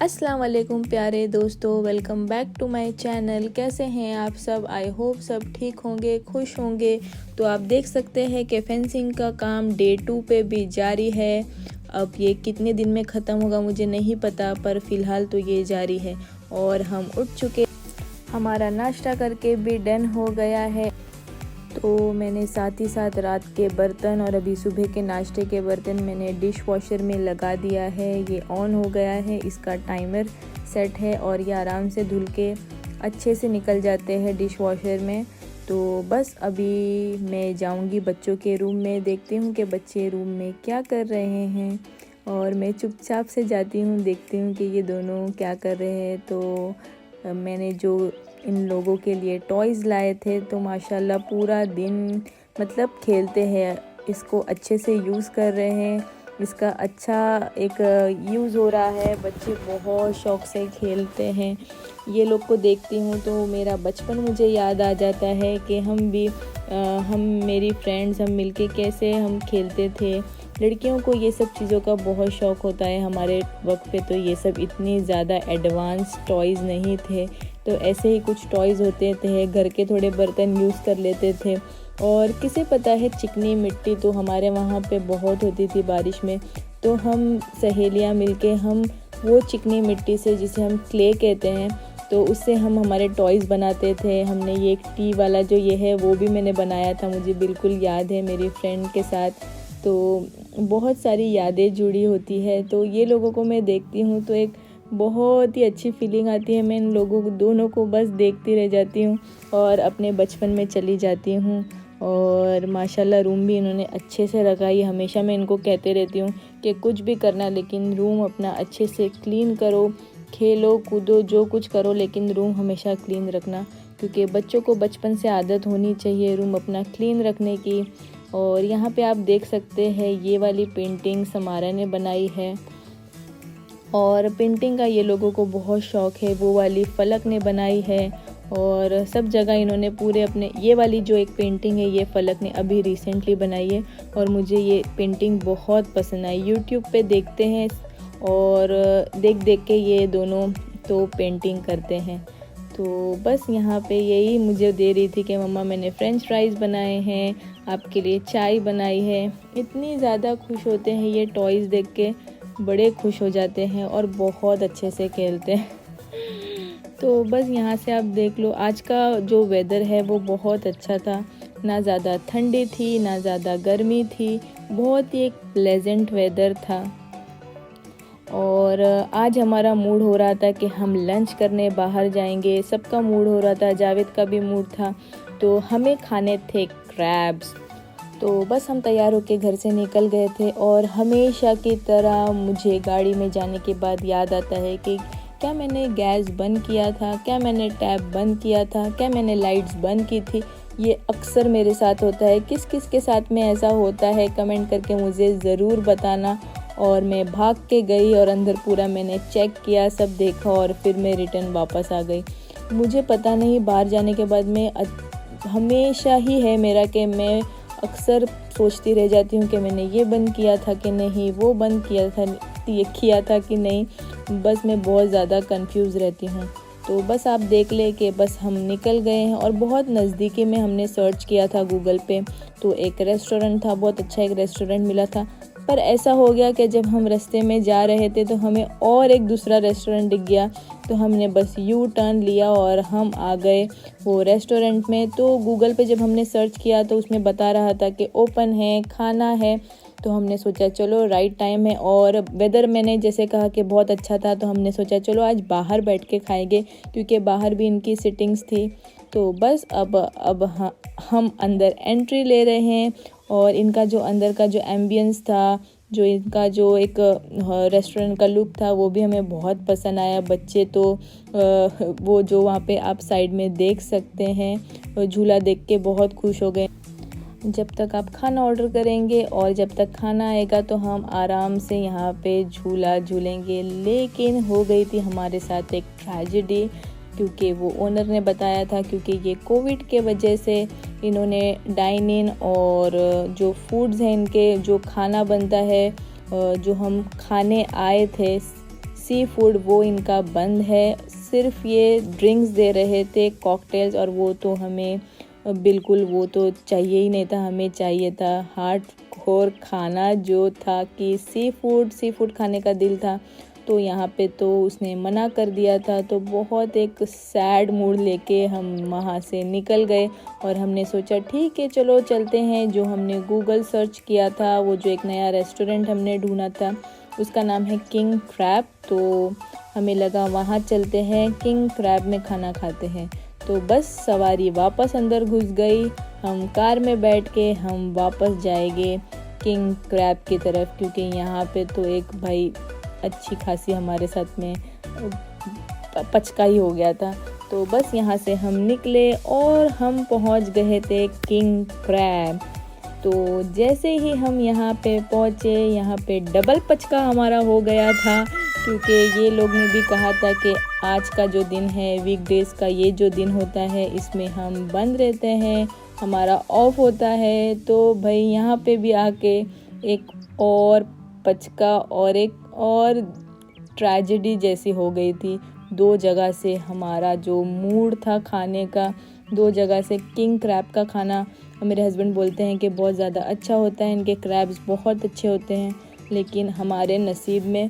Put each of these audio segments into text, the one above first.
अस्सलाम वालेकुम प्यारे दोस्तों, welcome back to my channel. कैसे हैं आप सब? आई होप सब ठीक होंगे, खुश होंगे। तो आप देख सकते हैं कि फेंसिंग का काम डे 2 पे भी जारी है। अब ये कितने दिन में ख़त्म होगा मुझे नहीं पता, पर फ़िलहाल तो ये जारी है। और हम उठ चुके, हमारा नाश्ता करके भी डन हो गया है। तो मैंने साथ ही साथ रात के बर्तन और अभी सुबह के नाश्ते के बर्तन मैंने डिश वॉशर में लगा दिया है। ये ऑन हो गया है, इसका टाइमर सेट है और ये आराम से धुल के अच्छे से निकल जाते हैं डिश वॉशर में। तो बस अभी मैं जाऊंगी बच्चों के रूम में, देखती हूँ कि बच्चे रूम में क्या कर रहे हैं। और मैं चुपचाप से जाती हूँ, देखती हूँ कि ये दोनों क्या कर रहे हैं। तो मैंने जो इन लोगों के लिए टॉयज़ लाए थे, तो माशाल्लाह पूरा दिन मतलब खेलते हैं, इसको अच्छे से यूज़ कर रहे हैं, इसका अच्छा एक यूज़ हो रहा है। बच्चे बहुत शौक़ से खेलते हैं। ये लोग को देखती हूँ तो मेरा बचपन मुझे याद आ जाता है कि हम मेरी फ्रेंड्स हम मिलके कैसे हम खेलते थे। लड़कियों को ये सब चीज़ों का बहुत शौक़ होता है। हमारे वक्त पे तो ये सब इतनी ज़्यादा एडवांस टॉयज़ नहीं थे, तो ऐसे ही कुछ टॉयज़ होते थे, घर के थोड़े बर्तन यूज़ कर लेते थे। और किसे पता है, चिकनी मिट्टी तो हमारे वहाँ पे बहुत होती थी बारिश में, तो हम सहेलियाँ मिलके हम वो चिकनी मिट्टी से, जिसे हम क्ले कहते हैं, तो उससे हम हमारे टॉयज़ बनाते थे। हमने ये एक टी वाला जो ये है वो भी मैंने बनाया था, मुझे बिल्कुल याद है, मेरी फ्रेंड के साथ। तो बहुत सारी यादें जुड़ी होती है। तो ये लोगों को मैं देखती हूँ तो एक बहुत ही अच्छी फीलिंग आती है। मैं इन लोगों को दोनों को बस देखती रह जाती हूँ और अपने बचपन में चली जाती हूँ। और माशाल्लाह रूम भी इन्होंने अच्छे से रखा है। हमेशा मैं इनको कहते रहती हूँ कि कुछ भी करना, लेकिन रूम अपना अच्छे से क्लीन करो, खेलो कूदो जो कुछ करो, लेकिन रूम हमेशा क्लीन रखना, क्योंकि बच्चों को बचपन से आदत होनी चाहिए रूम अपना क्लीन रखने की। और यहाँ पे आप देख सकते हैं ये वाली पेंटिंग समारा ने बनाई है, और पेंटिंग का ये लोगों को बहुत शौक़ है। वो वाली फलक ने बनाई है, और सब जगह इन्होंने पूरे अपने, ये वाली जो एक पेंटिंग है ये फलक ने अभी रिसेंटली बनाई है, और मुझे ये पेंटिंग बहुत पसंद आई। यूट्यूब पे देखते हैं और देख देख के ये दोनों तो पेंटिंग करते हैं। तो बस यहाँ पे यही मुझे दे रही थी कि मम्मा मैंने फ्रेंच फ्राइज़ बनाए हैं, आपके लिए चाय बनाई है। इतनी ज़्यादा खुश होते हैं ये टॉयज़ देख के, बड़े खुश हो जाते हैं और बहुत अच्छे से खेलते हैं। तो बस यहाँ से आप देख लो, आज का जो वेदर है वो बहुत अच्छा था, ना ज़्यादा ठंडी थी ना ज़्यादा गर्मी थी, बहुत ही एक प्लेजेंट वेदर था। और आज हमारा मूड हो रहा था कि हम लंच करने बाहर जाएंगे, सबका मूड हो रहा था, जावेद का भी मूड था, तो हमें खाने थे क्रैब्स। तो बस हम तैयार होकर घर से निकल गए थे। और हमेशा की तरह मुझे गाड़ी में जाने के बाद याद आता है कि क्या मैंने गैस बंद किया था, क्या मैंने टैप बंद किया था, क्या मैंने लाइट्स बंद की थी। ये अक्सर मेरे साथ होता है। किस किस के साथ में ऐसा होता है कमेंट करके मुझे ज़रूर बताना। और मैं भाग के गई और अंदर पूरा मैंने चेक किया, सब देखा, और फिर मैं रिटर्न वापस आ गई। मुझे पता नहीं, बाहर जाने के बाद मैं हमेशा ही है मेरा कि मैं अक्सर सोचती रह जाती हूँ कि मैंने ये बंद किया था कि नहीं, वो बंद किया था कि नहीं। बस मैं बहुत ज़्यादा कंफ्यूज रहती हूँ। तो बस आप देख ले कि बस हम निकल गए हैं, और बहुत नज़दीकी में हमने सर्च किया था गूगल पे, तो एक रेस्टोरेंट था, बहुत अच्छा एक रेस्टोरेंट मिला था। पर ऐसा हो गया कि जब हम रास्ते में जा रहे थे तो हमें और एक दूसरा रेस्टोरेंट दिख गया, तो हमने बस यू टर्न लिया और हम आ गए वो रेस्टोरेंट में। तो गूगल पे जब हमने सर्च किया तो उसमें बता रहा था कि ओपन है, खाना है। तो हमने सोचा चलो राइट टाइम है, और वेदर मैंने जैसे कहा कि बहुत अच्छा था, तो हमने सोचा चलो आज बाहर बैठ के खाएंगे, क्योंकि बाहर भी इनकी सिटिंग्स थी। तो बस अब हम अंदर एंट्री ले रहे हैं, और इनका जो अंदर का जो एम्बियंस था, जो इनका जो एक रेस्टोरेंट का लुक था, वो भी हमें बहुत पसंद आया। बच्चे तो वो जो वहाँ पे आप साइड में देख सकते हैं, झूला देख के बहुत खुश हो गए। जब तक आप खाना ऑर्डर करेंगे और जब तक खाना आएगा तो हम आराम से यहाँ पे झूला झूलेंगे। लेकिन हो गई थी हमारे साथ एक ट्रेजेडी, क्योंकि वो ओनर ने बताया था, क्योंकि ये कोविड के वजह से इन्होंने डाइन इन और जो फूड्स हैं इनके, जो खाना बनता है, जो हम खाने आए थे सी फूड वो इनका बंद है। सिर्फ ये ड्रिंक्स दे रहे थे, कॉकटेल्स, और वो तो हमें बिल्कुल वो तो चाहिए ही नहीं था। हमें चाहिए था हार्डकोर खाना जो था कि सी फूड खाने का दिल था। तो यहाँ पे तो उसने मना कर दिया था। तो बहुत एक सैड मूड लेके हम वहाँ से निकल गए और हमने सोचा ठीक है चलो चलते हैं। जो हमने गूगल सर्च किया था, वो जो एक नया रेस्टोरेंट हमने ढूंढा था उसका नाम है किंग क्रैब। तो हमें लगा वहाँ चलते हैं, किंग क्रैब में खाना खाते हैं। तो बस सवारी वापस अंदर घुस गई। हम कार में बैठ के हम वापस जाएंगे किंग क्रैब की तरफ, क्योंकि यहाँ पे तो एक भाई अच्छी खासी हमारे साथ में पचका ही हो गया था। तो बस यहाँ से हम निकले और हम पहुँच गए थे किंग क्रैब। तो जैसे ही हम यहाँ पे पहुँचे, यहाँ पे डबल पचका हमारा हो गया था, क्योंकि ये लोग ने भी कहा था कि आज का जो दिन है, वीकडेज़ का ये जो दिन होता है, इसमें हम बंद रहते हैं, हमारा ऑफ होता है। तो भाई यहाँ पे भी आके एक और पचका और एक और ट्रेजेडी जैसी हो गई थी। दो जगह से हमारा जो मूड था खाने का, दो जगह से किंग क्रैब का खाना, मेरे हस्बैंड बोलते हैं कि बहुत ज़्यादा अच्छा होता है, इनके क्रैब्स बहुत अच्छे होते हैं, लेकिन हमारे नसीब में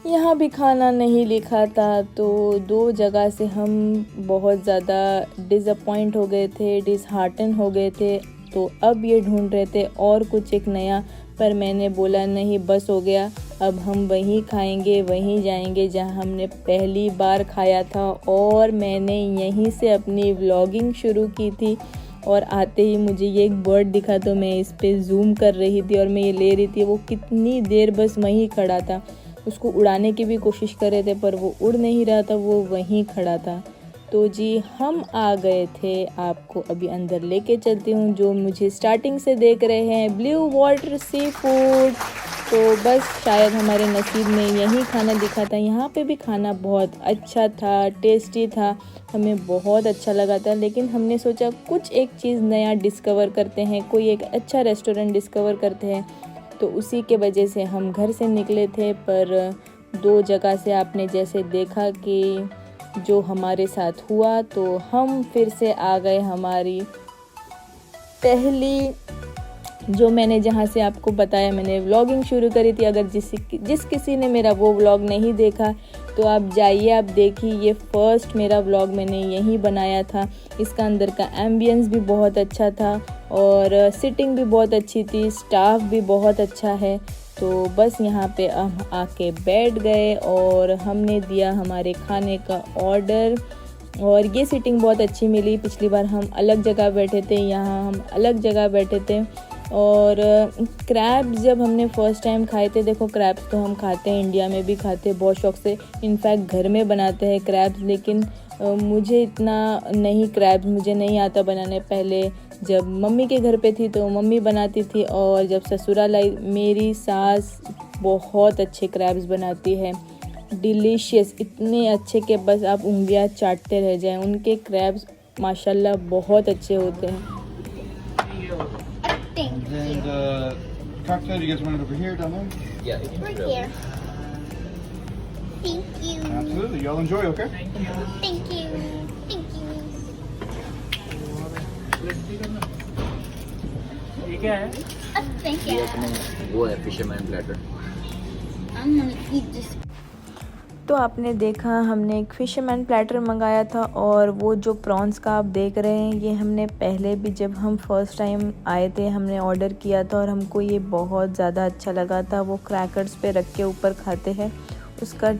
यहाँ भी खाना नहीं लिखा था। तो दो जगह से हम बहुत ज़्यादा डिसअपॉइंट हो गए थे, डिसहार्टन हो गए थे। तो अब ये ढूंढ रहे थे और कुछ एक नया, पर मैंने बोला नहीं बस हो गया, अब हम वहीं खाएंगे, वहीं जाएंगे जहाँ हमने पहली बार खाया था। और मैंने यहीं से अपनी व्लॉगिंग शुरू की थी। और आते ही मुझे ये एक बर्ड दिखा तो मैं इस पे जूम कर रही थी और मैं ये ले रही थी। वो कितनी देर बस वहीं खड़ा था, उसको उड़ाने की भी कोशिश कर रहे थे पर वो उड़ नहीं रहा था, वो वहीं खड़ा था। तो जी हम आ गए थे, आपको अभी अंदर लेके चलती हूँ। जो मुझे स्टार्टिंग से देख रहे हैं, ब्लू वाटर सी फूड। तो बस शायद हमारे नसीब में यही खाना दिखा था। यहाँ पे भी खाना बहुत अच्छा था, टेस्टी था, हमें बहुत अच्छा लगा था। लेकिन हमने सोचा कुछ एक चीज़ नया डिस्कवर करते हैं, कोई एक अच्छा रेस्टोरेंट डिस्कवर करते हैं। तो उसी के वजह से हम घर से निकले थे। पर दो जगह से आपने जैसे देखा कि जो हमारे साथ हुआ, तो हम फिर से आ गए हमारी पहली, जो मैंने जहाँ से आपको बताया मैंने व्लॉगिंग शुरू करी थी। अगर जिस किसी ने मेरा वो व्लॉग नहीं देखा तो आप जाइए, आप देखिए। ये फर्स्ट मेरा व्लॉग मैंने यहीं बनाया था। इसका अंदर का एम्बियंस भी बहुत अच्छा था और सिटिंग भी बहुत अच्छी थी, स्टाफ भी बहुत अच्छा है। तो बस यहाँ पे हम आके बैठ गए और हमने दिया हमारे खाने का ऑर्डर। और ये सिटिंग बहुत अच्छी मिली। पिछली बार हम अलग जगह बैठे थे, यहाँ हम अलग जगह बैठे थे। और क्रैब्स जब हमने फ़र्स्ट टाइम खाए थे, देखो क्रैब्स तो हम खाते हैं, इंडिया में भी खाते हैं बहुत शौक से, इनफैक्ट घर में बनाते हैं क्रैब्स। लेकिन मुझे इतना नहीं, क्रैब्स मुझे नहीं आता बनाने। पहले जब मम्मी के घर पे थी तो मम्मी बनाती थी, और जब ससुराल आई मेरी सास बहुत अच्छे क्रैब्स बनाती है, डिलीशियस, इतने अच्छे कि बस आप उंगलियां चाटते रह जाएं। उनके क्रैब्स माशाल्लाह बहुत अच्छे होते हैं। And then the cocktail, you guys want it over here, down there? Yeah, it Right is here. Thank you. Absolutely. Y'all enjoy, okay? Thank you. Thank you. ये क्या है? Thank ये you. अपने वो है fisherman platter. I'm gonna eat this. तो आपने देखा हमने एक फ़िशरमैन प्लेटर मंगाया था। और वो जो प्रॉन्स का आप देख रहे हैं, ये हमने पहले भी जब हम फ़र्स्ट टाइम आए थे हमने ऑर्डर किया था और हमको ये बहुत ज़्यादा अच्छा लगा था। वो क्रैकर्स पे रख के ऊपर खाते हैं, उसका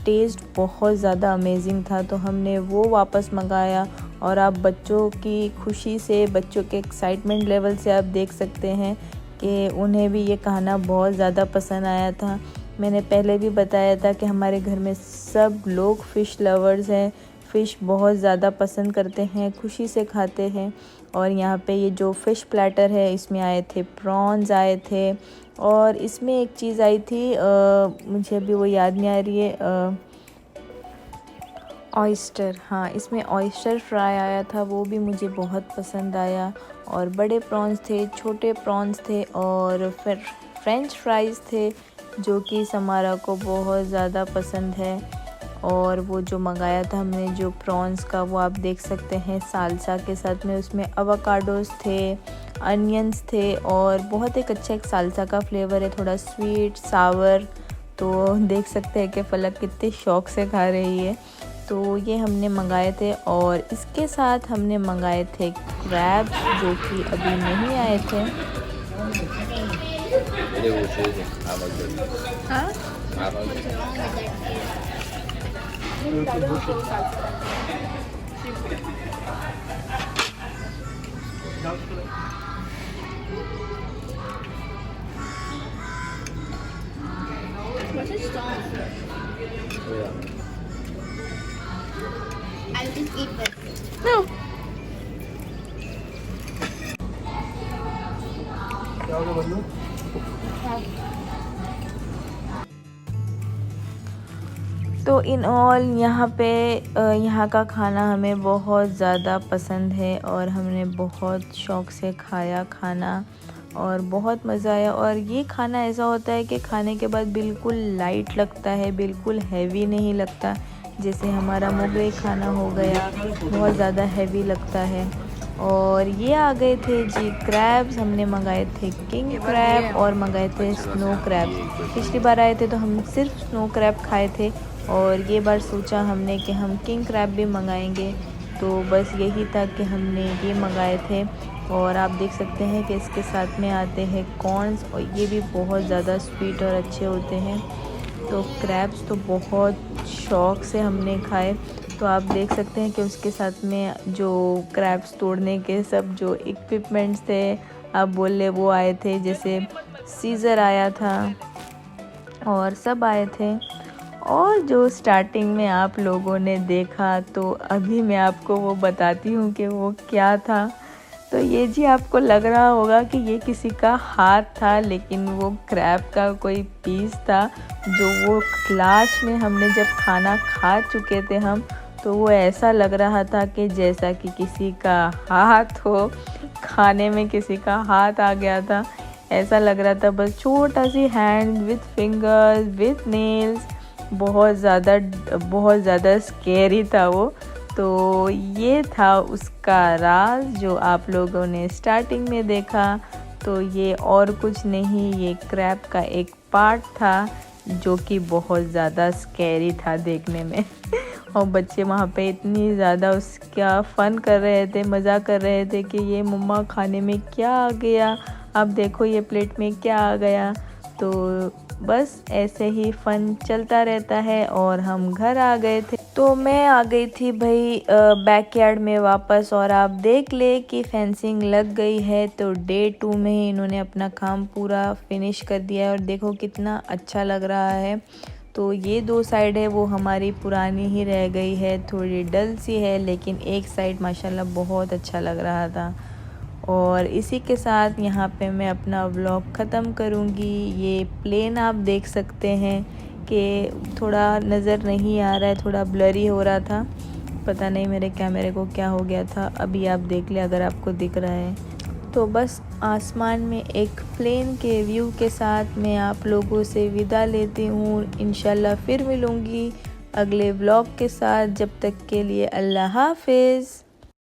टेस्ट बहुत ज़्यादा अमेजिंग था। तो हमने वो वापस मंगाया। और आप बच्चों की खुशी से, बच्चों के एक्साइटमेंट लेवल से आप देख सकते हैं कि उन्हें भी ये खाना बहुत ज़्यादा पसंद आया था। मैंने पहले भी बताया था कि हमारे घर में सब लोग फ़िश लवर्स हैं, फ़िश बहुत ज़्यादा पसंद करते हैं, खुशी से खाते हैं। और यहाँ पे ये जो फ़िश प्लेटर है, इसमें आए थे प्रॉन्स आए थे, और इसमें एक चीज़ आई थी, मुझे अभी वो याद नहीं आ रही है, ऑयस्टर, हाँ इसमें ऑयस्टर फ्राई आया था, वो भी मुझे बहुत पसंद आया। और बड़े प्रॉन्स थे, छोटे प्रॉन्स थे, और फिर फ्रेंच फ्राइज़ थे। जो कि समारा को बहुत ज़्यादा पसंद है। और वो जो मंगाया था हमने जो प्रॉन्स का, वो आप देख सकते हैं सालसा के साथ में, उसमें अवाकाडोस थे, अनियंस थे और बहुत एक अच्छा एक सालसा का फ्लेवर है, थोड़ा स्वीट सावर। तो देख सकते हैं कि फलक कितने शौक से खा रही है। तो ये हमने मंगाए थे और इसके साथ हमने मंगाए थे क्रैब्स जो कि अभी नहीं आए थे। What's this song? I'll just eat this. No. तो इन ऑल यहाँ पे यहाँ का खाना हमें बहुत ज़्यादा पसंद है और हमने बहुत शौक़ से खाया खाना और बहुत मज़ा आया। और ये खाना ऐसा होता है कि खाने के बाद बिल्कुल लाइट लगता है, बिल्कुल हैवी नहीं लगता। जैसे हमारा मुगलई खाना हो गया, बहुत ज़्यादा हैवी लगता है। और ये आ गए थे जी क्रैब्स, हमने मंगाए थे किंग क्रैब और मंगाए थे स्नो क्रैब। पिछली बार आए थे तो हम सिर्फ स्नो क्रैब खाए थे और ये बार सोचा हमने कि हम किंग क्रैब भी मंगाएंगे। तो बस यही था कि हमने ये मंगाए थे। और आप देख सकते हैं कि इसके साथ में आते हैं कॉर्न्स और ये भी बहुत ज़्यादा स्वीट और अच्छे होते हैं। तो क्रैब्स तो बहुत शौक़ से हमने खाए। तो आप देख सकते हैं कि उसके साथ में जो क्रैब्स तोड़ने के सब जो इक्विपमेंट्स थे, आप बोल ले वो आए थे, जैसे सीज़र आया था और सब आए थे। और जो स्टार्टिंग में आप लोगों ने देखा, तो अभी मैं आपको वो बताती हूँ कि वो क्या था। तो ये जी आपको लग रहा होगा कि ये किसी का हाथ था, लेकिन वो क्रैब का कोई पीस था जो वो लास्ट में हमने जब खाना खा चुके थे हम, तो वो ऐसा लग रहा था कि जैसा कि किसी का हाथ हो, खाने में किसी का हाथ आ गया था, ऐसा लग रहा था। बस छोटा सी hand with fingers with nails, बहुत ज़्यादा स्कैरी था वो। तो ये था उसका राज जो आप लोगों ने स्टार्टिंग में देखा। तो ये और कुछ नहीं, ये क्रैब का एक पार्ट था जो कि बहुत ज़्यादा स्कैरी था देखने में। और बच्चे वहाँ पे इतनी ज़्यादा उसका फ़न कर रहे थे, मज़ा कर रहे थे कि ये मम्मा खाने में क्या आ गया, अब देखो ये प्लेट में क्या आ गया। तो बस ऐसे ही फ़न चलता रहता है। और हम घर आ गए थे, तो मैं आ गई थी भाई बैकयार्ड में वापस। और आप देख ले कि फेंसिंग लग गई है। तो डे 2 में ही इन्होंने अपना काम पूरा फिनिश कर दिया है और देखो कितना अच्छा लग रहा है। तो ये 2 साइड है वो हमारी पुरानी ही रह गई है, थोड़ी डल सी है, लेकिन एक साइड माशाल्लाह बहुत अच्छा लग रहा था। और इसी के साथ यहाँ पे मैं अपना व्लॉग ख़त्म करूँगी। ये प्लेन आप देख सकते हैं कि थोड़ा नज़र नहीं आ रहा है, थोड़ा ब्लरी हो रहा था, पता नहीं मेरे कैमरे को क्या हो गया था। अभी आप देख ले अगर आपको दिख रहा है। तो बस आसमान में एक प्लेन के व्यू के साथ मैं आप लोगों से विदा लेती हूँ। इंशाल्लाह फिर मिलूँगी अगले व्लॉग के साथ। जब तक के लिए अल्लाह हाफिज़।